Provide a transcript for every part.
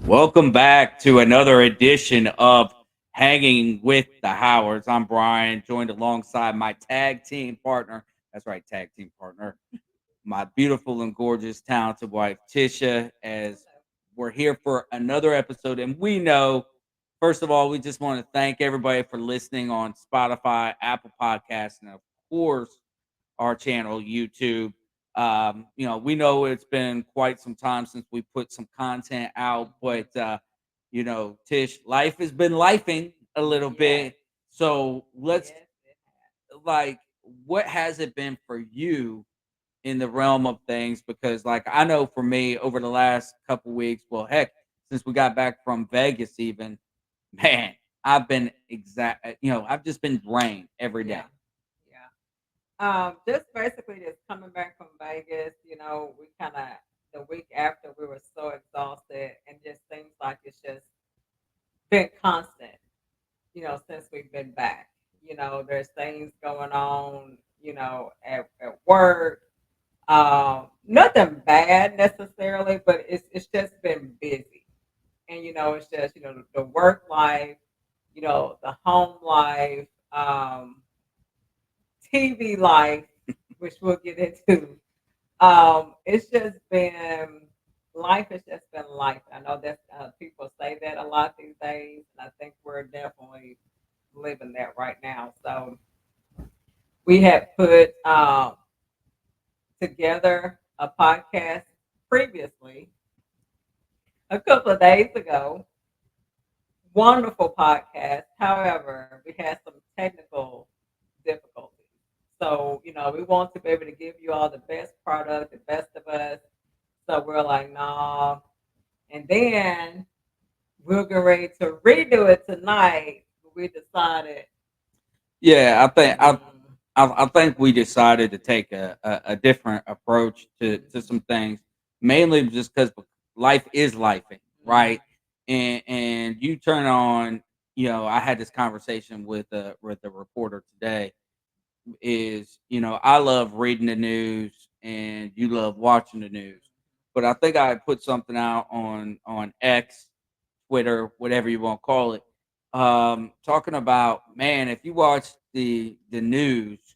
Welcome back to another edition of Hanging with the Howards. I'm Brian, joined alongside my tag team partner. That's right, tag team partner. My beautiful and gorgeous, talented wife, Tisha, as we're here for another episode. And we know, first of all, we just want to thank everybody for listening on Spotify, Apple Podcasts, and of course, our channel, YouTube. We know it's been quite some time since we put some content out, but Tish, life has been lifing a little Yes, bit. So let's yes, it like, what has it been for you in the realm of things? Because, like, I know for me, over the last couple weeks, well, heck, since we got back from Vegas, even man, I've been I've just been drained every day. yeah, yeah. Just basically just coming back from Vegas, we kind of the week after we were so exhausted and just things like it's just been constant, since we've been back. There's things going on, at work. Nothing bad necessarily, but it's just been busy. And it's just, the work life, the home life, TV life, which we'll get into. It's just been life has just been life. I know that people say that a lot these days, and I think we're definitely living that right now. So we had put together a podcast previously a couple of days ago. Wonderful podcast. However, we had some technical difficulties. So, we want to be able to give you all the best product, the best of us. So we're like, nah. And then we're getting ready to redo it tonight. We decided, Yeah, mm, I think we decided to take a different approach to mhm, some things, mainly just because life is lifing, mhm, right? And you turn on, I had this conversation with a reporter today. I love reading the news, and you love watching the news, but I think I put something out on X, Twitter, whatever you want to call it, talking about, man, if you watch the news,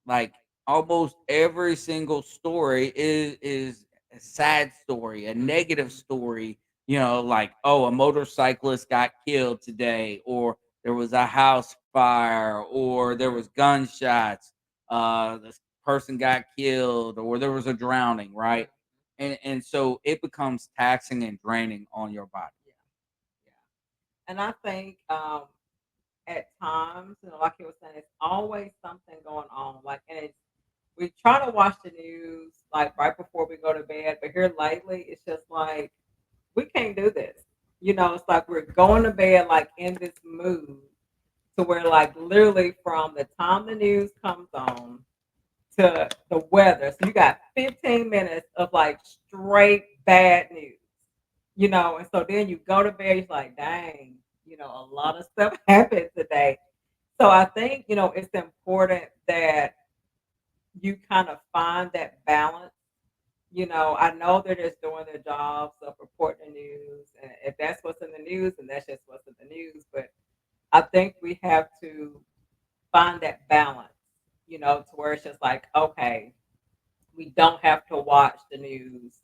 like, almost every single story is a sad story, a negative mhm, story. Like, oh, a motorcyclist got killed today, or there was a house fire, or there mhm. was gunshots. This person got killed, or there was a drowning, Mhm. right? And so it becomes taxing and draining on your body. Yeah, yeah. And I think at times, like you were saying, it's always something going on. Like, and it's we try to watch the news like right before we go to bed, but here lately, it's just like we can't do this. It's like we're going to bed like in this mood to where like literally from the time the news comes on to the weather. So you got 15 minutes of like straight bad news. And so then you go to bed, it's like, dang, a lot of stuff happened today. So I think, it's important that you kind of find that balance. I know they're just doing their jobs of reporting the news. And if that's what's in the news, then that's just what's in the news. But I think we have to find that balance, to where it's just like, okay, we don't have to watch the news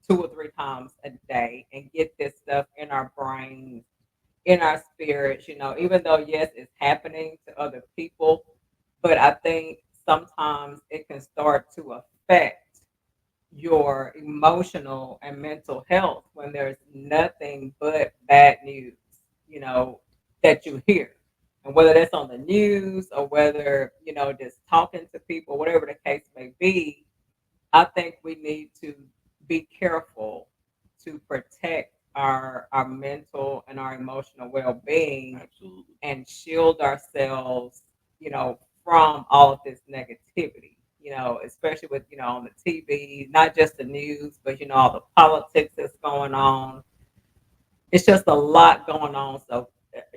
2 or 3 times a day and get this stuff in our brains, in our spirits, even though, yes, it's happening to other people, but I think sometimes it can start to affect your emotional and mental health when there's nothing but bad news, you know, that you hear. And whether that's on the news or whether, just talking to people, whatever the case may be, I think we need to be careful to protect our mental and our emotional well being Absolutely. and shield ourselves, from all of this negativity, especially with, on the TV, not just the news, but, all the politics that's going on. It's just a lot going on. So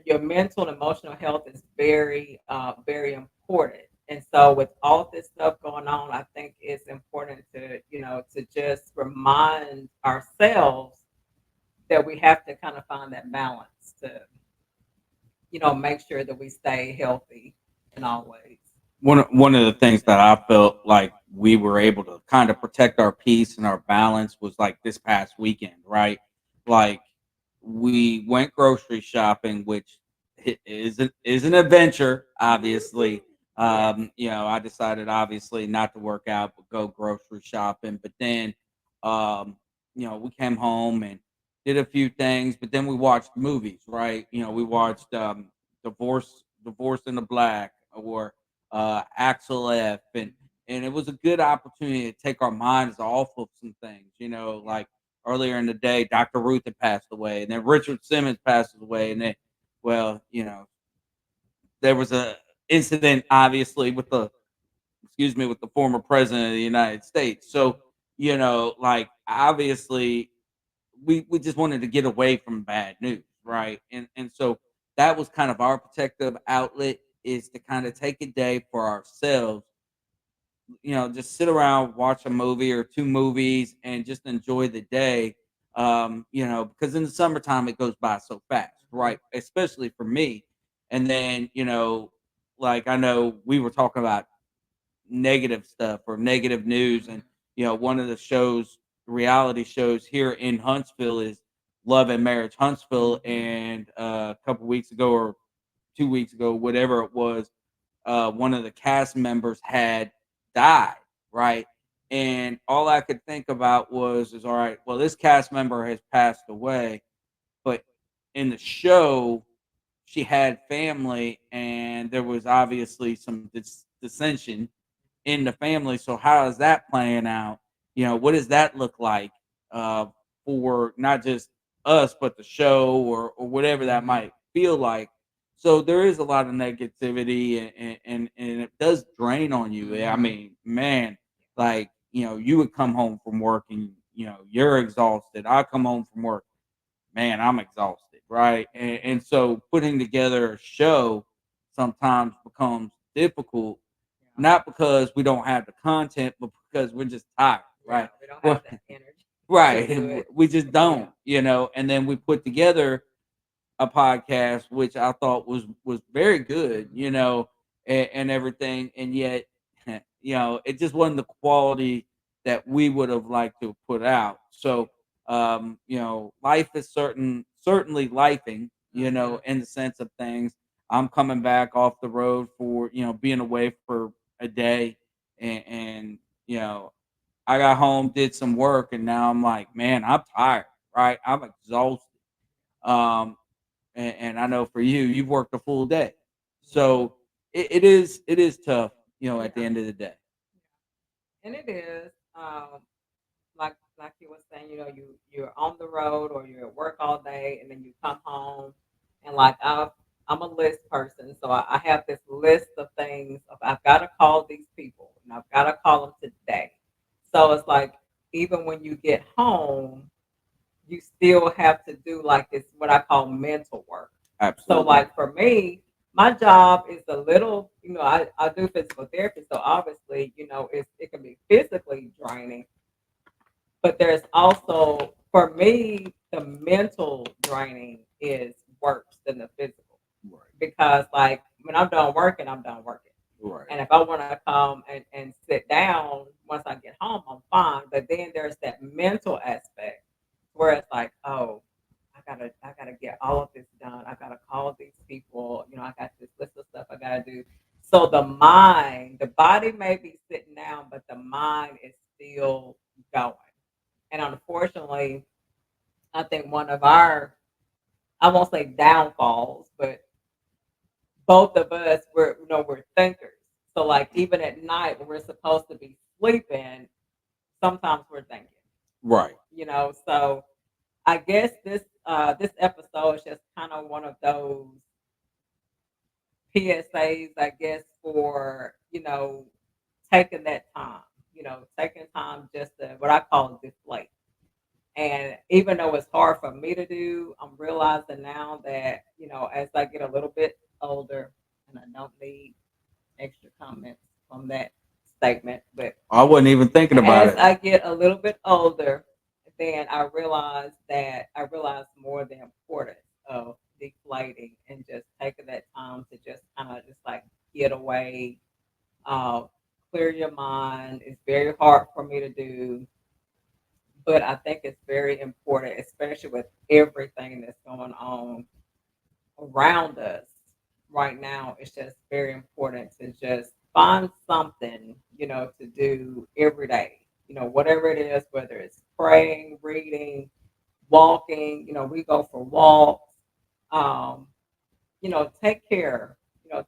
your mental and emotional health is very, very important. And so with all this stuff going on, I think it's important to, to just remind ourselves that we have to kind of find that balance to, make sure that we stay healthy in all ways. One of the things that I felt like we were able to kind of protect our peace and our balance was like this past weekend, right? Like we went grocery shopping, which is an adventure, obviously. Yes. I decided obviously not to work out but go grocery shopping. But then we came home and did a few things, but then we watched movies, right? We watched Divorce in the Black or Axel F, and it was a good opportunity to take our minds off of some things. Yeah. Like earlier in the day, Dr. Ruth had passed away, and then Richard Simmons passes away, and then, well, there was a incident, obviously, with the excuse me, with the former president of the United States. So, like obviously, we just wanted to get away from bad news, right? And so that was kind of our protective outlet, is to kind of take a day for ourselves, just sit around, watch a movie or two movies, and just enjoy the day. Because in the summertime it goes by so fast, Mhm. right? Especially for me. And then, like I know we were talking about negative stuff or negative news, and one of the reality shows here in Huntsville is Love and Marriage Huntsville, and a couple weeks ago or 2 weeks ago, whatever it was, one of the cast members had died, right? And all I could think about is all right, well, this cast member has passed away, but in the show, she had family, and there was obviously some dissension in the family. So how is that playing out? What does that look like uh, for not just us, but the show or whatever that might feel like? So there is a lot of negativity, and it does drain on you. I mean, man, like you would come home from work and you're exhausted. I come home from work, man, I'm exhausted, right? And so putting together a show sometimes becomes difficult, Yeah. not because we don't have the content, but because we're just tired, Yeah. right? We don't Well, have the energy to right. do it. We just Yeah. don't, and then we put together a podcast, which I thought was very good, and everything, and yet, it just wasn't the quality that we would have liked to put out. So, life is certainly lifing, Mhm. in the sense of things. I'm coming back off the road for being away for a day, and I got home, did some work, and now I'm like, man, I'm tired, right? I'm exhausted. Um, and I know for you, you've worked a full day, Mhm. so it is tough, at the Yeah. end of the day. And it is. Like you were saying, you're on the road or you're at work all day, and then you come home, and like I'm a list person, so I have this list of things of I've got to call these people, and I've got to call them today. So it's like even when you get home, you still have to do like this what I call mental work. So Absolutely. like for me, my job is a little, I do physical therapy, so obviously, it can be physically draining, but there's also for me the mental draining is worse than the physical, Right. because like when I'm done working, I'm done working. Right. And if I want to come and sit down once I get home, I'm fine. But then there's that mental aspect where it's like, oh, I gotta get all of this done. I gotta call these people. I got this list of stuff I gotta do. So the body may be sitting down, but the mind is still going. And unfortunately, I think one of our, I won't say downfalls, but both of us we're thinkers. So like even at night when we're supposed to be sleeping, sometimes we're thinking. Right. So I guess this episode is just kind of one of those PSAs, I guess, for taking that time, taking time just to what I call deflate. And even though it's hard for me to do, I'm realizing now that, as I get a little bit older, and I don't need extra comments from that statement, but I wasn't even thinking about as it. I get a little bit older, then I realized more the importance of deflating and just taking that time to just kind of just like get away, uh, clear your mind. It's very hard for me to do, but I think it's very important, especially with everything that's going on around us right now. It's just very important to just find something, to do every day. Whatever it is, whether it's praying, reading, walking, we go for walks. Um, take care,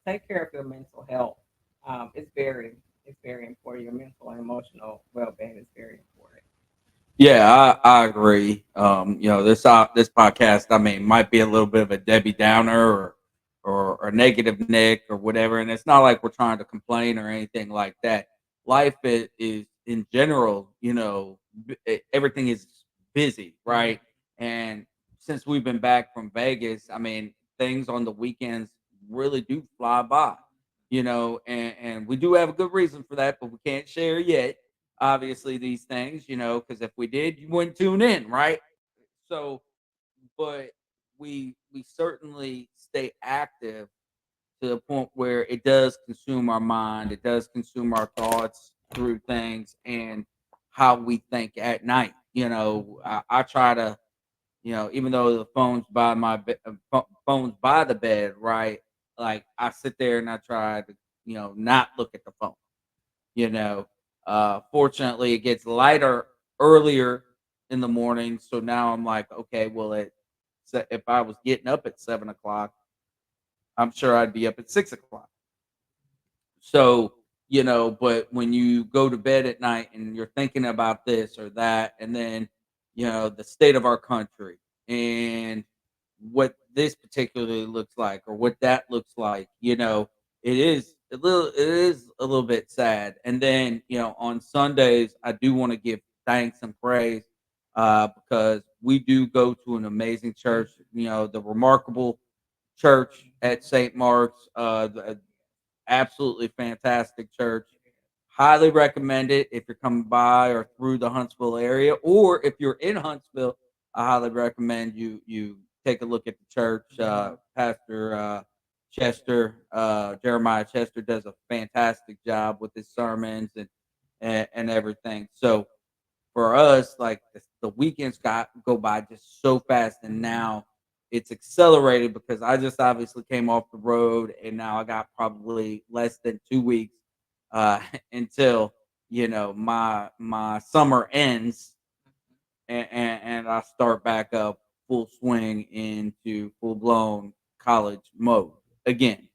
take care of your mental health. It's very important. Your mental and emotional well being is very important. Yeah, I agree. This podcast, I mean, might be a little bit of a Debbie Downer or a negative Nick or whatever, and it's not like we're trying to complain or anything like that. Life is in general, everything is busy, Mhm. right? And since we've been back from Vegas, I mean, things on the weekends really do fly by, and we do have a good reason for that, but we can't share yet obviously these things, because if we did, you wouldn't tune in, right? So, but we certainly stay active to the point where it does consume our mind, it does consume our thoughts through things and how we think at night. I try to, even though the phone's by the bed, right? Like I sit there and I try to, not look at the phone you know. Fortunately, it gets lighter earlier in the morning, so now I'm like, okay, well, if I was getting up at 7 o'clock, I'm sure I'd be up at 6 o'clock. So, but when you go to bed at night and you're thinking about this or that, and then, the state of our country and what this particularly looks like or what that looks like, it is a little bit sad. And then, on Sundays, I do want to give thanks and praise because we do go to an amazing church, the remarkable church at St. Mark's. Absolutely fantastic church. Highly recommend it if you're coming by or through the Huntsville area, or if you're in Huntsville. I highly recommend you take a look at the church. Pastor Chester, Jeremiah Chester, does a fantastic job with his sermons and everything. So for us, like the weekends got go by just so fast, and now it's accelerated because I just obviously came off the road, and now I got probably less than 2 weeks until my summer ends, and I start back up full swing into full blown college mode again.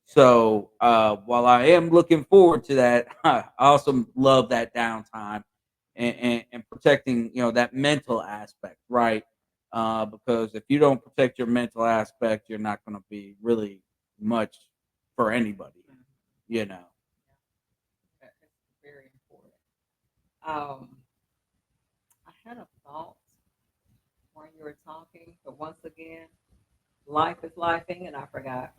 So while I am looking forward to that, I also love that downtime and protecting that mental aspect, right? Because if you don't protect your mental aspect, you're not going to be really much for anybody, you know. That is very important. Um, I had a thought when you were talking, but once again, life is lifing, and I forgot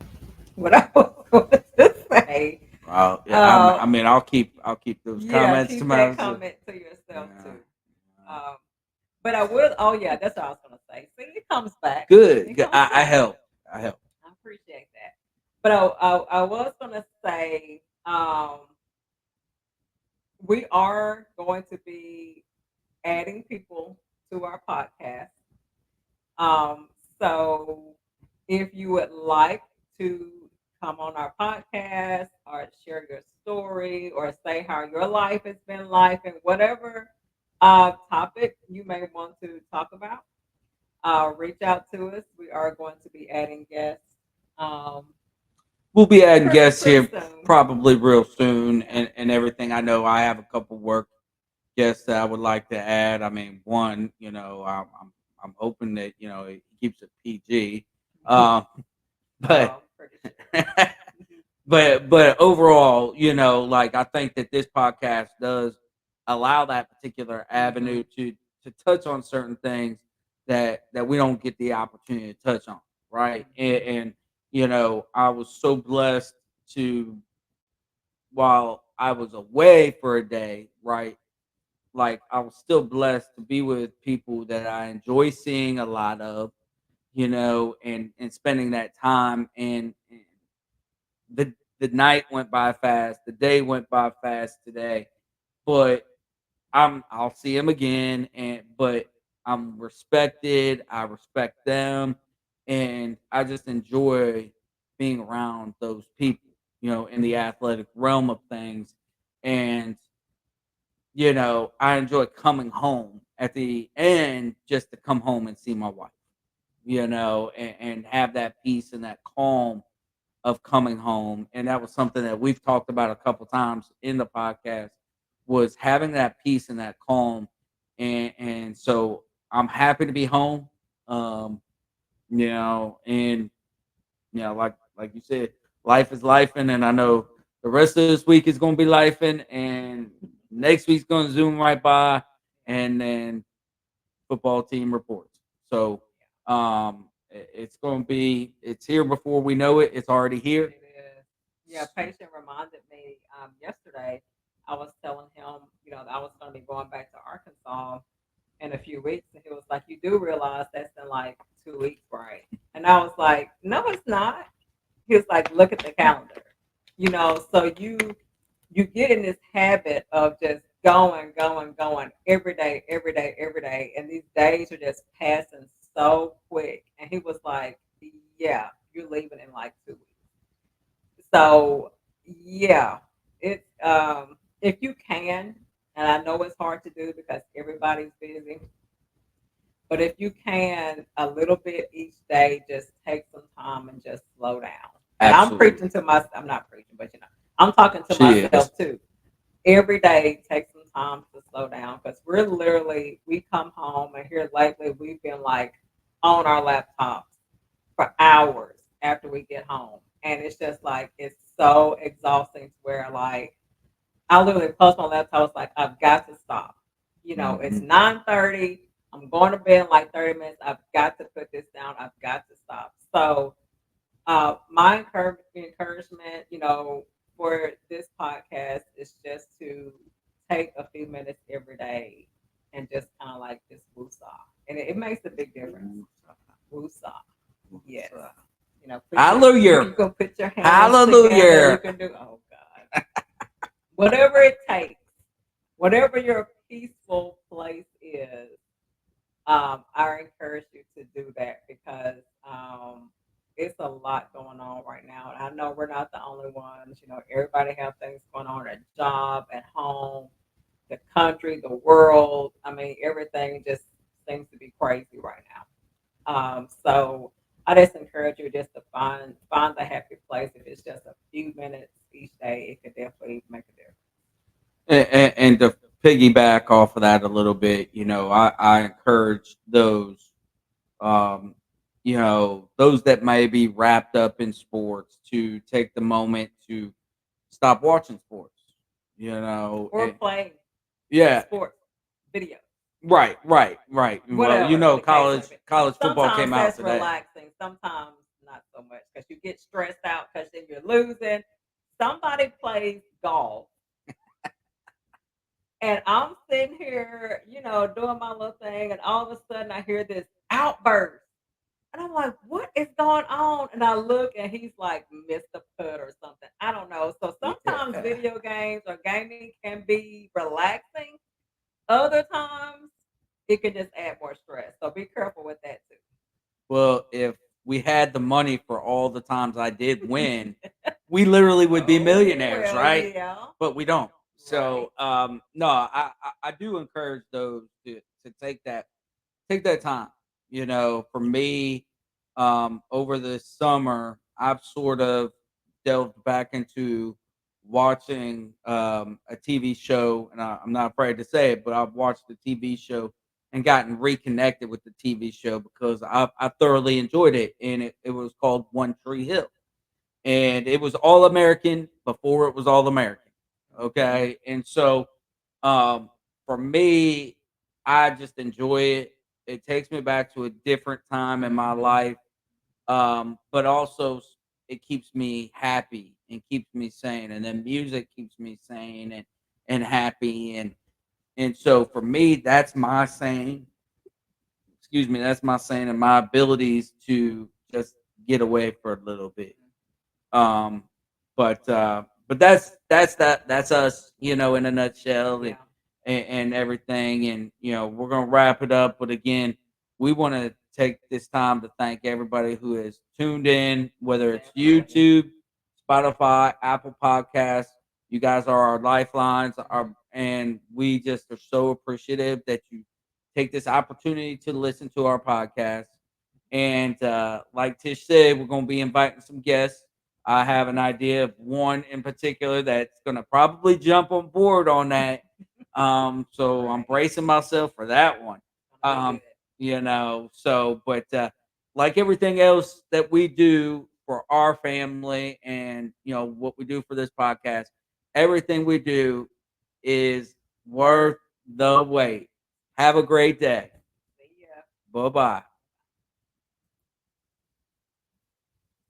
what I was going to say. Yeah, Uh, I mean, I'll keep those yeah, comments to keep that myself. comment to yourself Yeah, too. yeah. Um, but I will. Oh yeah, that's what I was going to say. See, it comes back. Good, It good. comes I back. help. I help. I appreciate that. But I was going to say, we are going to be adding people to our podcast. Um, so if you would like to come on our podcast or share your story or say how your life has been life and whatever topic you may want to talk about, reach out to us. We are going to be adding guests um, We'll be adding guests pretty here soon. probably real soon Yeah. and everything. I know I have a couple work guests that I would like to add. I mean, one, I'm hoping that it keeps it PG, um, but I'm pretty sure. but overall, like I think that this podcast does allow that particular Hmm. avenue to touch on certain things that we don't get the opportunity to touch on, right? And I was so blessed to while I was away for a day, right? like I was still blessed to be with people that I enjoy seeing a lot of, and spending that time. And the night went by fast, the day went by fast today, but I'll see him again, but I'm respected. I respect them, and I just enjoy being around those people, in the athletic realm of things. And I enjoy coming home at the end just to come home and see my wife, and have that peace and that calm of coming home. And that was something that we've talked about a couple times in the podcast, was having that peace and that calm. And so I'm happy to be home. Um, and like you said, life is life, and I know the rest of this week is gonna be life, and next week's gonna zoom right by, and then football team reports. So it's here before we know it. It's already here. It is. Yeah, patient reminded me yesterday. I was telling him, that I was going to be going back to Arkansas in a few weeks, and he was like, "You do realize that's in like 2 weeks, right?" And I was like, "No, it's not." He was like, "Look at the calendar." So you get in this habit of just going, going, going every day, every day, every day, and these days are just passing so quick. And he was like, "Yeah, you're leaving in like 2 weeks." So yeah, it's if you can, and I know it's hard to do because everybody's busy, but if you can a little bit each day, just take some time and just slow down. And I'm Absolutely, preaching to myself. I'm not preaching, but I'm talking to she is. myself too. Every day, take some time to slow down because we come home and here lately we've been like on our laptops for hours after we get home. And it's just like it's so exhausting to where like I literally close my laptop. I was like, I've got to stop. It's Mhm. 9:30. I'm going to bed in like 30 minutes. I've got to put this down. I've got to stop. So my encouragement, for this podcast is just to take a few minutes every day and just kind of like just woosah. And it makes a big difference. Woosah. Yes. Hallelujah. You can put your hands together. You Hallelujah. can do, oh God, whatever it takes, whatever your peaceful place is. I encourage you to do that because it's a lot going on right now. And I know we're not the only ones. Everybody have things going on at job, at home, the country, the world. I mean, everything just seems to be crazy right now. So I just encourage you just to find the happy place. If it's just a few minutes each day, it could definitely make a difference. And to piggyback off of that a little bit, I encourage um, those that may be wrapped up in sports to take the moment to stop watching sports. You know, Or and, play yeah, sports, video, right. Well, whatever the case may be. college football Sometimes came out that's today. relaxing. Sometimes not so much because you get stressed out because then you're losing. Somebody plays golf, and I'm sitting here, doing my little thing, and all of a sudden I hear this outburst. And I'm like, what is going on? And I look and he's like missed a putt or something. I don't know. So sometimes Yeah. video games or gaming can be relaxing. Other times it can just add more stress. So be careful with that Well, if we had the money for all the times I did too. win, we literally would be Oh millionaires, well, right? yeah. But we don't. Right. So, no, I do encourage those to take that time. For me, over the summer, I've sort of delved back into watching a TV show, and I'm not afraid to say it, but I've watched the TV show and gotten reconnected with the TV show because I thoroughly enjoyed it, and it was called One Tree Hill, and it was all American before it was all American. Okay. Okay, and so um, for me, I just enjoy it. It takes me back to a different time in my life, but also it keeps me happy and keeps me sane, and then music keeps me sane and happy, And so for me, that's my saying. Excuse me, that's my saying, and my abilities to just get away for a little bit. Um, but that's us, in a nutshell, Yeah. and everything. And we're gonna wrap it up. But again, we want to take this time to thank everybody who has tuned in, whether it's Definitely. YouTube, Spotify, Apple Podcasts. You guys are our lifelines, and we just are so appreciative that you take this opportunity to listen to our podcast. And like Tish said, we're going to be inviting some guests. I have an idea of one in particular that's going to probably jump on board on that. So I'm Right. bracing myself for that one. Gonna be Um, good. but like everything else that we do for our family, and what we do for this podcast, everything we do is worth the wait. Have a great day. See ya. Bye bye.